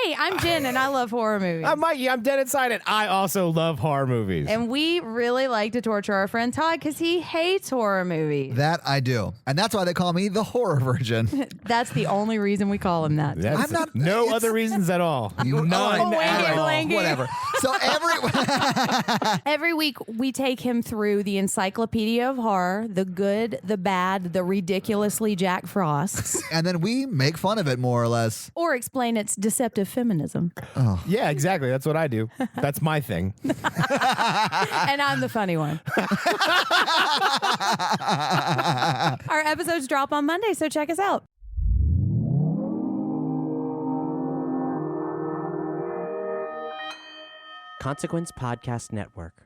Hey, I'm Jen, and I love horror movies. I'm Mikey. I'm dead inside it. I also love horror movies. And we really like to torture our friend Todd because he hates horror movies. That I do. And that's why they call me the horror virgin. That's the only reason we call him that. That's no other reasons at all. None at all. Blanket. Whatever. So every week we take him through the encyclopedia of horror, the good, the bad, the ridiculously Jack Frosts. And then we make fun of it more or less. Or explain its deceptive feminism. Oh. Yeah, exactly. That's what I do. That's my thing. And I'm the funny one. Our episodes drop on Monday, so check us out. Consequence Podcast Network.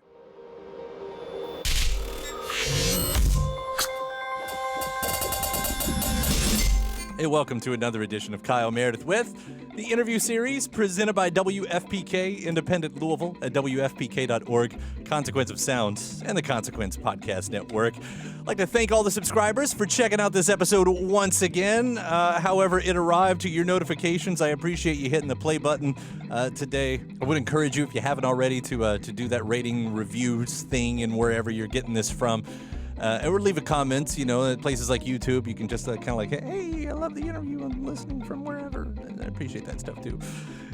Hey, welcome to another edition of Kyle Meredith with the interview series presented by WFPK Independent Louisville at WFPK.org, Consequence of Sound, and the Consequence Podcast Network. I'd like to thank all the subscribers for checking out this episode once again. However it arrived to your notifications, I appreciate you hitting the play button today. I would encourage you, if you haven't already, to do that rating reviews thing and wherever you're getting this from. Or leave a comment, at places like YouTube. You can just kind of like, hey, I love the interview. I'm listening from wherever. And I appreciate that stuff, too.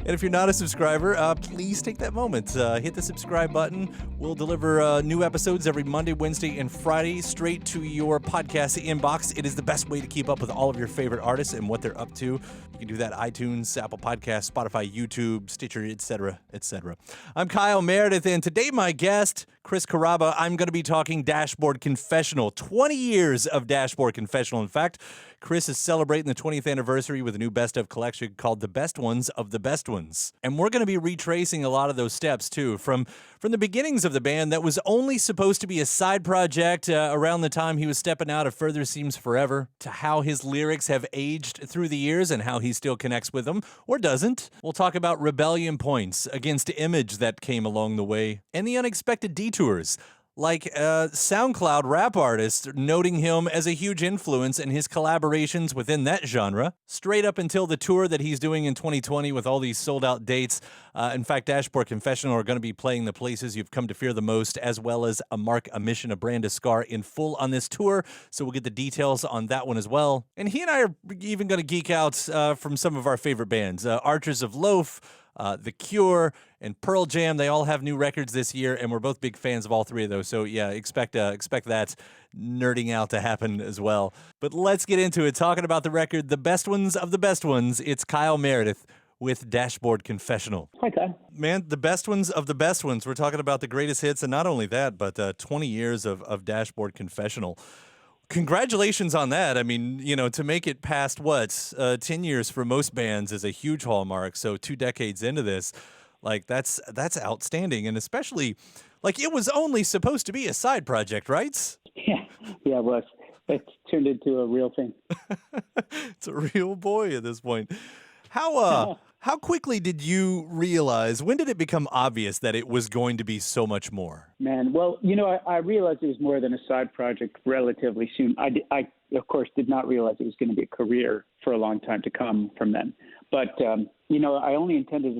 And if you're not a subscriber, please take that moment. Hit the subscribe button. We'll deliver new episodes every Monday, Wednesday, and Friday straight to your podcast inbox. It is the best way to keep up with all of your favorite artists and what they're up to. You can do that iTunes, Apple Podcasts, Spotify, YouTube, Stitcher, etc., etc. I'm Kyle Meredith, and today my guest, Chris Carrabba. I'm going to be talking Dashboard Confessional. 20 years of Dashboard Confessional. In fact, Chris is celebrating the 20th anniversary with a new best of collection called The Best Ones of the Best Ones. And we're going to be retracing a lot of those steps, too, from the beginnings of the band that was only supposed to be a side project around the time he was stepping out of Further Seems Forever, to how his lyrics have aged through the years and how he still connects with them, or doesn't. We'll talk about rebellion points against image that came along the way, and the unexpected detours, like SoundCloud rap artist noting him as a huge influence in his collaborations within that genre, straight up until the tour that he's doing in 2020 with all these sold-out dates. In fact, Dashboard Confessional are going to be playing the places you've come to fear the most, as well as A Mark, A Mission, A Brand, A Scar in full on this tour, so we'll get the details on that one as well. And he and I are even going to geek out from some of our favorite bands, Archers of Loaf, The Cure, and Pearl Jam. They all have new records this year, and we're both big fans of all three of those. So yeah, expect that nerding out to happen as well. But let's get into it, talking about the record, The Best Ones of the Best Ones. It's Kyle Meredith with Dashboard Confessional. Hi, Kyle. Man, the best ones of the best ones. We're talking about the greatest hits, and not only that, but 20 years of Dashboard Confessional. Congratulations on that. I mean, to make it past 10 years for most bands is a huge hallmark. So 2 decades into this, that's outstanding. And especially, it was only supposed to be a side project, right? Yeah, it was. It's turned into a real thing. It's a real boy at this point. How quickly did you realize, when did it become obvious that it was going to be so much more? Man, well, I realized it was more than a side project relatively soon. I of course, did not realize it was going to be a career for a long time to come from then. But, I only intended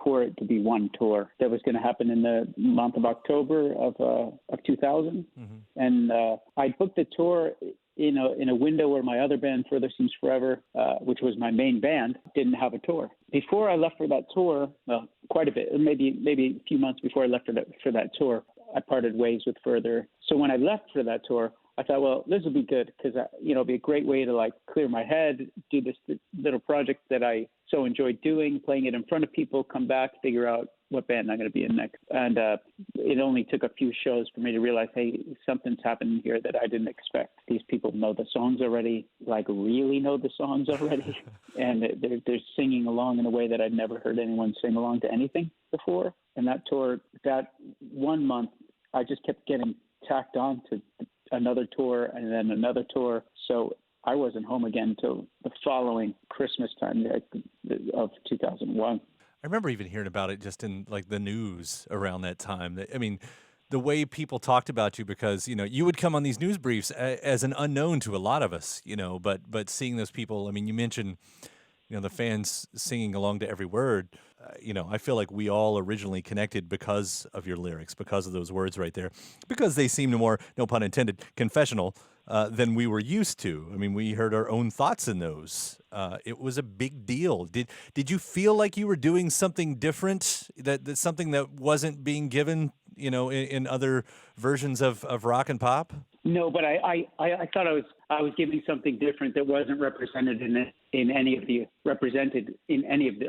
for it to be one tour that was going to happen in the month of October of 2000. Mm-hmm. And I booked the tour in a window where my other band, Further Seems Forever, which was my main band, didn't have a tour. Before I left for that tour, well, quite a bit, maybe a few months before I left for that tour, I parted ways with Further. So when I left for that tour, I thought, well, this will be good because, it'll be a great way to clear my head, do this little project that I so enjoyed doing, playing it in front of people, come back, figure out what band I'm going to be in next. And it only took a few shows for me to realize, hey, something's happening here that I didn't expect. These people know the songs already, really know the songs already. And they're singing along in a way that I'd never heard anyone sing along to anything before. And that tour, that 1 month, I just kept getting tacked on to another tour and then another tour. So I wasn't home again until the following Christmas time of 2001. I remember even hearing about it just in the news around that time. I mean, the way people talked about you, because, you would come on these news briefs as an unknown to a lot of us, but seeing those people, I mean, you mentioned the fans singing along to every word. I feel like we all originally connected because of your lyrics, because of those words right there, because they seemed more, no pun intended, confessional than we were used to. I mean, we heard our own thoughts in those. It was a big deal. Did you feel like you were doing something different, that something that wasn't being given, in other versions of rock and pop? No, but I thought I was giving something different that wasn't represented in any of the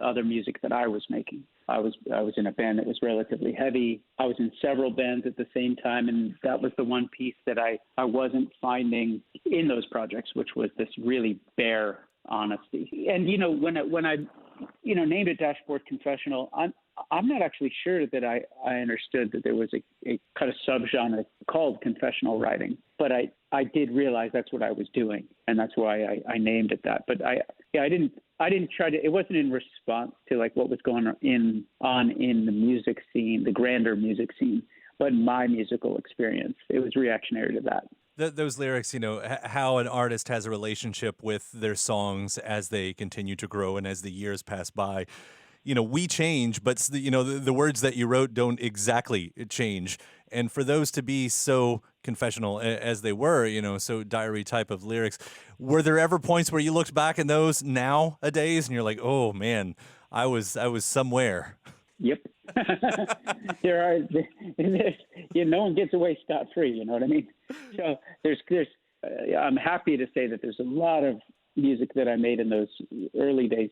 other music that I was making. I was in a band that was relatively heavy. I was in several bands at the same time, and that was the one piece that I wasn't finding in those projects, which was this really bare honesty. And when I named it Dashboard Confessional, I'm not actually sure that I understood that there was a kind of subgenre called confessional writing, but I did realize that's what I was doing, and that's why I named it that. But I didn't try to. It wasn't in response to like what was going on in the music scene, the grander music scene, but my musical experience. It was reactionary to that. Those lyrics, how an artist has a relationship with their songs as they continue to grow and as the years pass by. We change, but the words that you wrote don't exactly change. And for those to be so confessional as they were, so diary type of lyrics, were there ever points where you looked back in those nowadays and you're like, oh man, I was somewhere? Yep. There are, no one gets away scot-free, you know what I mean? So I'm happy to say that there's a lot of music that I made in those early days,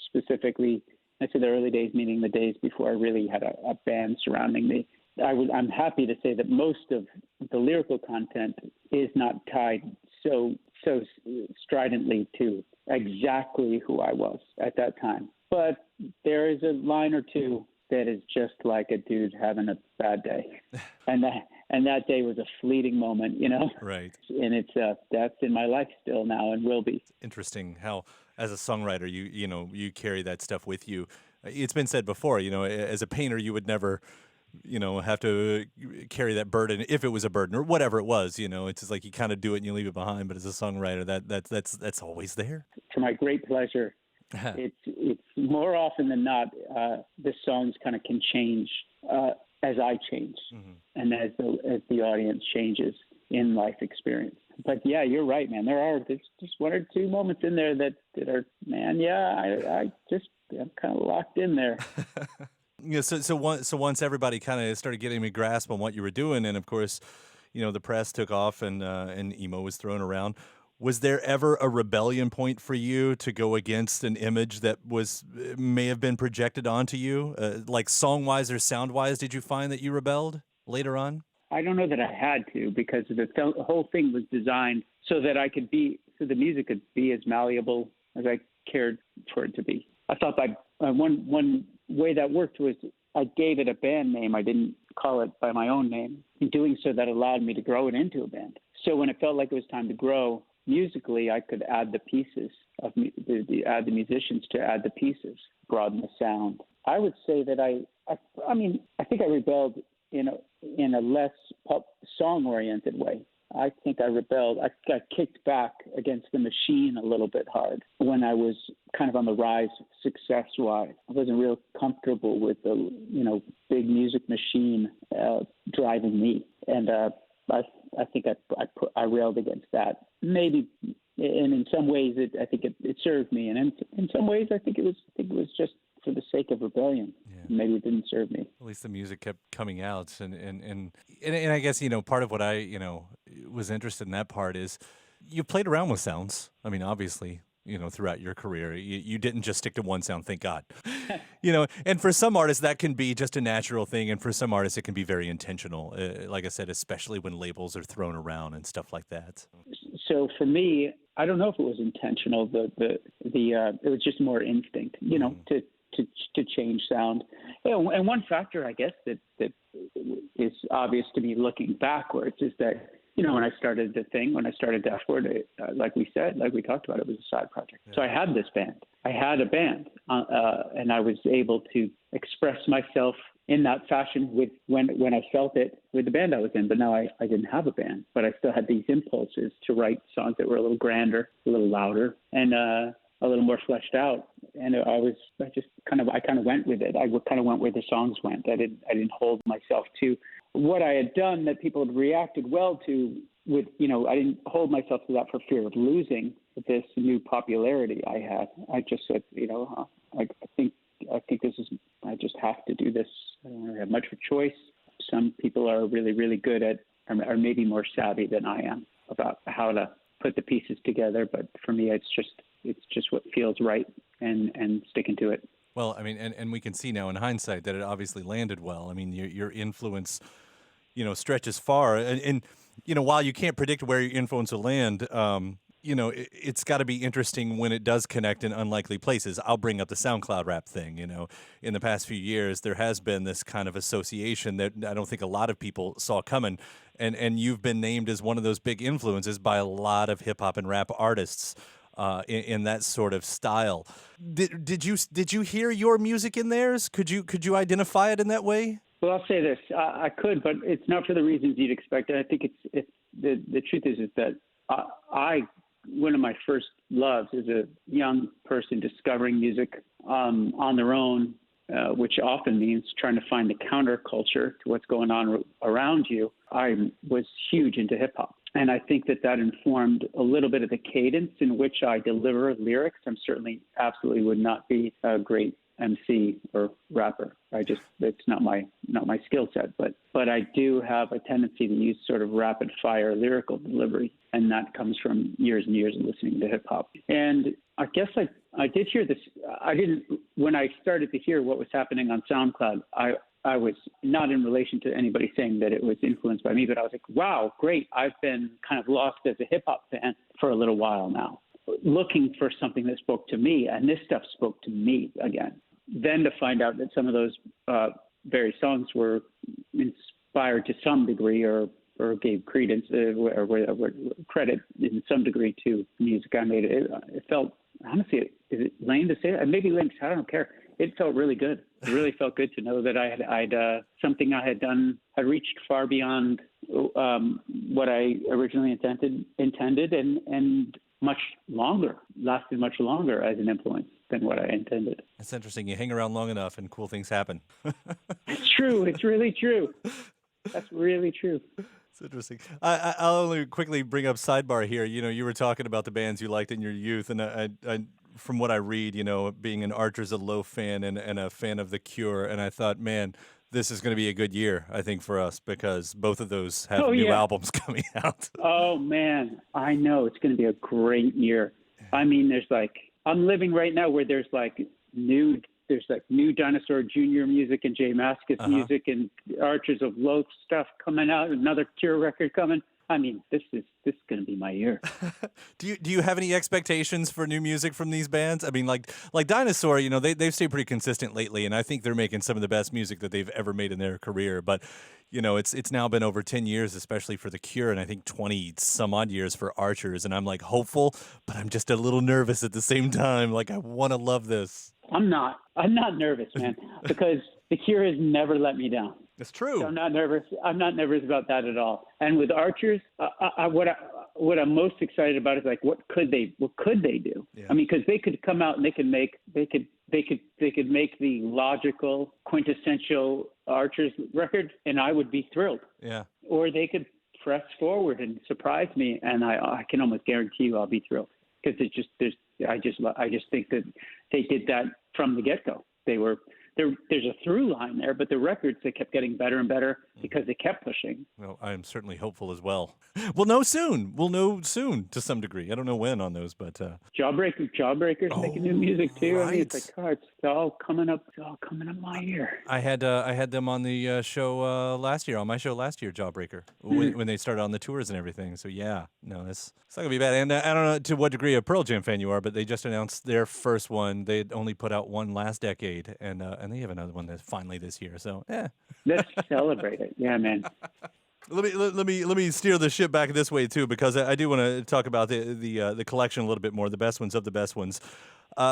specifically. I say the early days, meaning the days before I really had a band surrounding me. I'm happy to say that most of the lyrical content is not tied so stridently to exactly who I was at that time. But there is a line or two that is just like a dude having a bad day, and that day was a fleeting moment, Right. And it's that's in my life still now and will be. Interesting how, as a songwriter, you carry that stuff with you. It's been said before, as a painter, you would never, have to carry that burden if it was a burden or whatever it was. It's just like you kind of do it and you leave it behind. But as a songwriter, that's always there. To my great pleasure. It's more often than not, the songs kind of can change as I change, and as the audience changes in life experience. But yeah, you're right, man. There's just one or two moments in there that are, man. Yeah, I'm kind of locked in there. So once everybody kind of started getting a grasp on what you were doing, and of course, the press took off and emo was thrown around. Was there ever a rebellion point for you to go against an image that may have been projected onto you? Like song-wise or sound-wise, did you find that you rebelled later on? I don't know that I had to, because the whole thing was designed so that the music could be as malleable as I cared for it to be. I thought one way that worked was I gave it a band name. I didn't call it by my own name. In doing so, that allowed me to grow it into a band. So when it felt like it was time to grow, musically, I could add the pieces add the musicians to add the pieces, broaden the sound. I would say that I think I rebelled in a less pop song-oriented way. I think I rebelled. I got kicked back against the machine a little bit hard when I was kind of on the rise success-wise. I wasn't real comfortable with the big music machine driving me, and I think I railed against that. Maybe, and in some ways, I think it served me, and in some ways, I think it was just for the sake of rebellion. Yeah. Maybe it didn't serve me. At least the music kept coming out, and I guess part of what I was interested in that part is you played around with sounds. I mean, obviously, throughout your career, you didn't just stick to one sound. Thank God. And for some artists that can be just a natural thing, and for some artists it can be very intentional. Like I said, especially when labels are thrown around and stuff like that. So for me, I don't know if it was intentional. It was just more instinct, to change sound. And one factor, I guess, that is obvious to me looking backwards is that, when I started Dashboard, like we talked about, it was a side project. Yeah. So I had this band. I had a band, and I was able to express myself in that fashion when I felt it with the band I was in. But now I didn't have a band, but I still had these impulses to write songs that were a little grander, a little louder. And a little more fleshed out. And I kind of went with it. I kind of went where the songs went. I didn't hold myself to what I had done that people had reacted well to. With I didn't hold myself to that for fear of losing this new popularity I had. I just said, I think this is. I just have to do this. I don't really have much of a choice. Some people are really, really good at, or maybe more savvy than I am about how to put the pieces together. But for me, it's just what feels right and sticking to it. Well, I mean, and we can see now in hindsight that it obviously landed well. I mean, your influence, stretches far. And while you can't predict where your influence will land, it's got to be interesting when it does connect in unlikely places. I'll bring up the SoundCloud rap thing. In the past few years, there has been this kind of association that I don't think a lot of people saw coming. And you've been named as one of those big influences by a lot of hip hop and rap artists in that sort of style. Did you hear your music in theirs? Could you identify it in that way? Well, I'll say this: I could, but it's not for the reasons you'd expect. I think the truth is that one of my first loves as a young person discovering music on their own, which often means trying to find the counterculture to what's going on around you. I was huge into hip hop. And I think that informed a little bit of the cadence in which I deliver lyrics. I'm certainly absolutely would not be a great MC or rapper. It's not my skill set, but I do have a tendency to use sort of rapid fire lyrical delivery, and that comes from years and years of listening to hip hop. And I guess I did hear this. When I started to hear what was happening on SoundCloud, I was not in relation to anybody saying that it was influenced by me, but I was like, wow, great. I've been kind of lost as a hip hop fan for a little while now, looking for something that spoke to me, and this stuff spoke to me again. Then to find out that some of those very songs were inspired to some degree or gave credence or credit in some degree to music I made. It felt, honestly, is it lame to say that? Maybe lame, I don't care. It felt really good. It really felt good to know that I'd something I had done had reached far beyond what I originally intended and lasted much longer as an influence than what I intended. That's interesting. You hang around long enough and cool things happen. It's true. It's really true. That's really true. It's interesting. I'll only quickly bring up sidebar here. You were talking about the bands you liked in your youth, and I from what I read, being an Archers of Loaf fan and a fan of The Cure, and I thought, man, this is going to be a good year, I think, for us, because both of those have new albums coming out. Oh, man. I know. It's going to be a great year. I mean, I'm living right now where there's new Dinosaur Jr. music and Jay Mascis music and Archers of Loaf stuff coming out, another Cure record coming. I mean, this is going to be my year. Do you have any expectations for new music from these bands? I mean, like Dinosaur, they've stayed pretty consistent lately, and I think they're making some of the best music that they've ever made in their career. But it's now been over 10 years, especially for The Cure, and I think 20 some odd years for Archers. And I'm hopeful, but I'm just a little nervous at the same time. I want to love this. I'm not nervous, man, because The Cure has never let me down. It's true. So I'm not nervous about that at all. And with Archers, what I'm most excited about is what could they do? Yeah. I mean, because they could come out and they could make the logical, quintessential Archers record, and I would be thrilled. Yeah. Or they could press forward and surprise me, and I can almost guarantee you I'll be thrilled, because I just think that they did that from the get-go. There's a through line there, but the records, they kept getting better and better because they kept pushing. Well, I am certainly hopeful as well. We'll know soon. To some degree. I don't know when on those, but Jawbreakers making new music too. Right. I mean, it's it's all coming up. It's all coming up my ear. I had them on the show last year, on my show last year, Jawbreaker, when they started on the tours and everything. So yeah, no, it's not gonna be bad. And I don't know to what degree a Pearl Jam fan you are, but they just announced their first one. They'd only put out one last decade, and they have another one that's finally this year. So yeah, let's celebrate it. Yeah, man. Let me steer the ship back this way too, because I do want to talk about the collection a little bit more, the best ones of the best ones.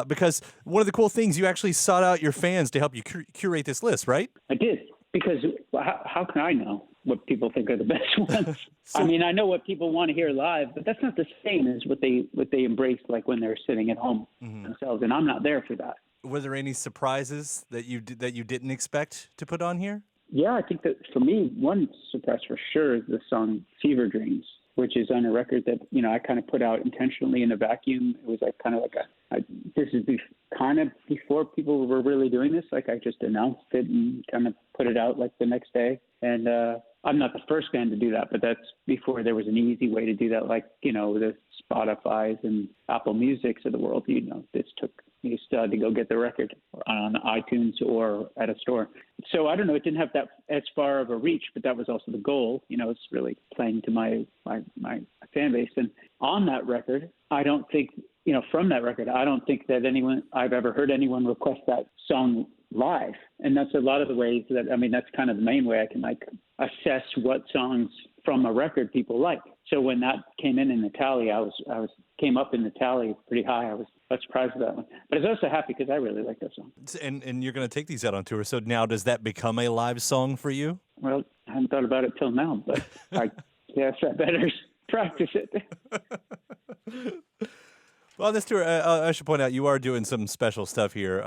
Because one of the cool things, you actually sought out your fans to help you curate this list, right? I did, because how can I know? what people think are the best ones. I mean, I know what people want to hear live, but that's not the same as what they embraced like when they're sitting at home themselves, and I'm not there for that. Were there any surprises that you didn't expect to put on here? Yeah, I think that for me, one surprise for sure is the song Fever Dreams, which is on a record that, you know, I kind of put out intentionally in a vacuum. It was like kind of like this is kind of before people were really doing this. Like I just announced it and kind of put it out like the next day. And I'm not the first band to do that, but that's before there was an easy way to do that. Like, you know, the Spotify's and Apple Music's of the world, you know, this took you still had to go get the record on iTunes or at a store. So I don't know, it didn't have that as far of a reach, but that was also the goal. You know, it's really playing to my fan base. And on that record, I don't think, you know, from that record, I don't think that I've ever heard anyone request that song live. And that's a lot of the ways that, I mean, that's kind of the main way I can like assess what songs from a record people like. So when that came in the tally, came up in the tally pretty high. I was surprised with that one. But I was also happy because I really like that song. And you're going to take these out on tour. So now does that become a live song for you? Well, I haven't thought about it till now, but I guess I better practice it. Well, on this tour, I should point out, you are doing some special stuff here,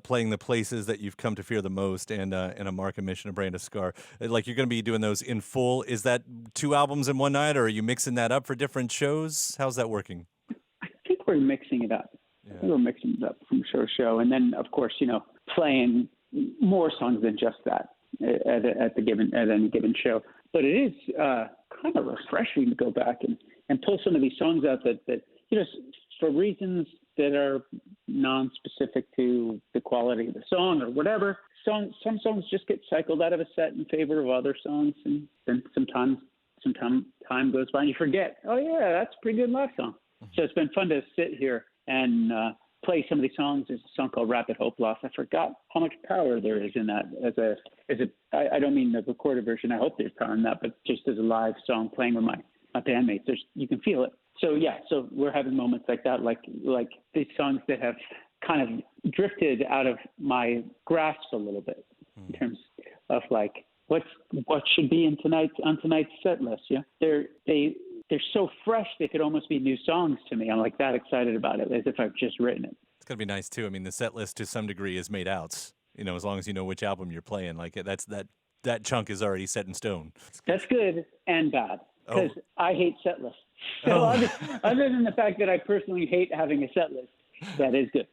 playing the places that you've come to fear the most and a Mark, a Mission, a Brand, a Scar. Like, you're going to be doing those in full. Is that 2 albums in one night, or are you mixing that up for different shows? How's that working? I think we're mixing it up. Yeah. We're mixing it up from show to show. And then, of course, you know, playing more songs than just that at any given show. But it is kind of refreshing to go back and pull some of these songs out that you know, for reasons that are non-specific to the quality of the song or whatever. Some songs just get cycled out of a set in favor of other songs, and then some time goes by and you forget, oh yeah, that's a pretty good live song. So it's been fun to sit here and play some of these songs. There's a song called Rapid Hope Loss. I forgot how much power there is in that I don't mean the recorded version. I hope there's power in that, but just as a live song playing with my bandmates, you can feel it. So yeah, so we're having moments like that, like these songs that have kind of drifted out of my grasp a little bit in terms of like what should be on tonight's set list. Yeah, they're so fresh they could almost be new songs to me. I'm like that excited about it as if I've just written it. It's gonna be nice too. I mean, the set list to some degree is made out. You know, as long as you know which album you're playing, like that chunk is already set in stone. That's good and bad because I hate set lists. So other than the fact that I personally hate having a set list, that is good.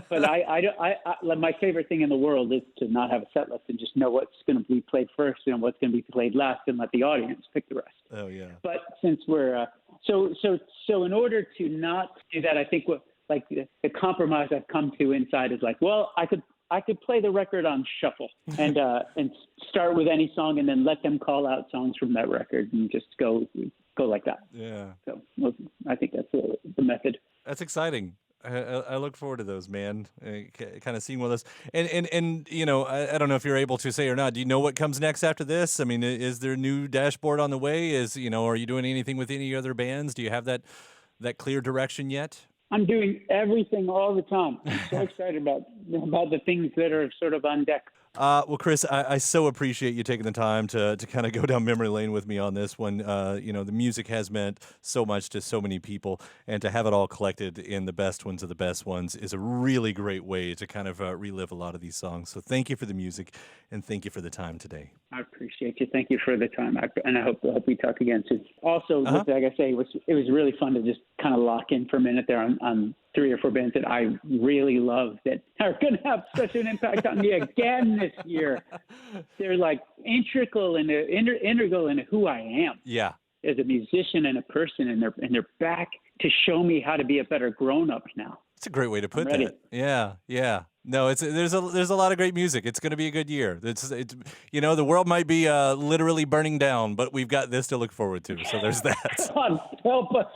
But my favorite thing in the world is to not have a set list and just know what's going to be played first and what's going to be played last, and let the audience pick the rest. Oh yeah. But since we're so in order to not do that, I think the compromise I've come to inside is like, well, I could play the record on shuffle and start with any song and then let them call out songs from that record and just go like that. Yeah. So I think that's the method. That's exciting. I look forward to those, man. Kind of seeing with us, and you know, I don't know if you're able to say or not. Do you know what comes next after this? I mean, is there a new Dashboard on the way? Are you doing anything with any other bands? Do you have that clear direction yet? I'm doing everything all the time. I'm so excited about the things that are sort of on deck. Well, Chris, I so appreciate you taking the time to kind of go down memory lane with me on this one. The music has meant so much to so many people, and to have it all collected in the best ones of the best ones is a really great way to kind of relive a lot of these songs. So thank you for the music, and thank you for the time today. I appreciate you. Thank you for the time, and I hope we talk again soon. Also, like I say, it was really fun to just kind of lock in for a minute there on 3 or 4 bands that I really love that are going to have such an impact on me again this year. They're like integral into who I am. Yeah. As a musician and a person, and they're back to show me how to be a better grown-up now. It's a great way to put that. Yeah. No, there's a lot of great music. It's going to be a good year. It's the world might be literally burning down, but we've got this to look forward to. So there's that. God help us.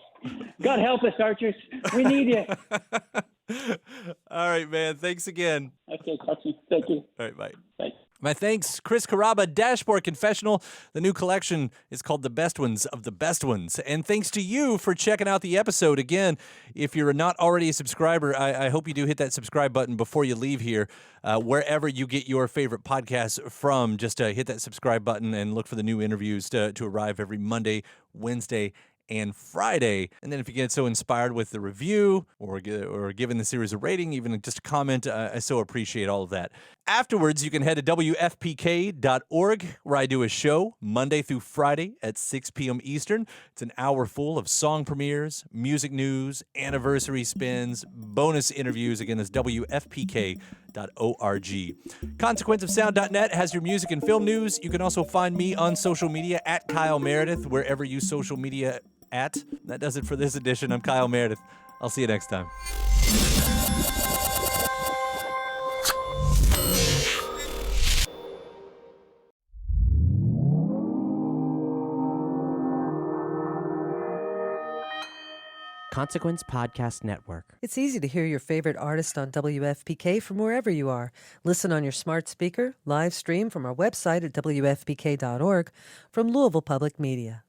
God help us, Archers. We need you. All right, man. Thanks again. Okay, awesome. Thank you. All right, bye. Bye. My thanks, Chris Carrabba, Dashboard Confessional. The new collection is called The Best Ones of the Best Ones. And thanks to you for checking out the episode. Again, if you're not already a subscriber, I hope you do hit that subscribe button before you leave here. Wherever you get your favorite podcasts from, just hit that subscribe button and look for the new interviews to arrive every Monday, Wednesday, and Friday. And then if you get so inspired with the review or giving the series a rating, even just a comment, I so appreciate all of that. Afterwards, you can head to WFPK.org, where I do a show Monday through Friday at 6 p.m. Eastern. It's an hour full of song premieres, music news, anniversary spins, bonus interviews. Again, that's WFPK.org. ConsequenceOfSound.net has your music and film news. You can also find me on social media at Kyle Meredith, wherever you social media at. That does it for this edition. I'm Kyle Meredith. I'll see you next time. Consequence Podcast Network. It's easy to hear your favorite artist on WFPK from wherever you are. Listen on your smart speaker, live stream from our website at WFPK.org from Louisville Public Media.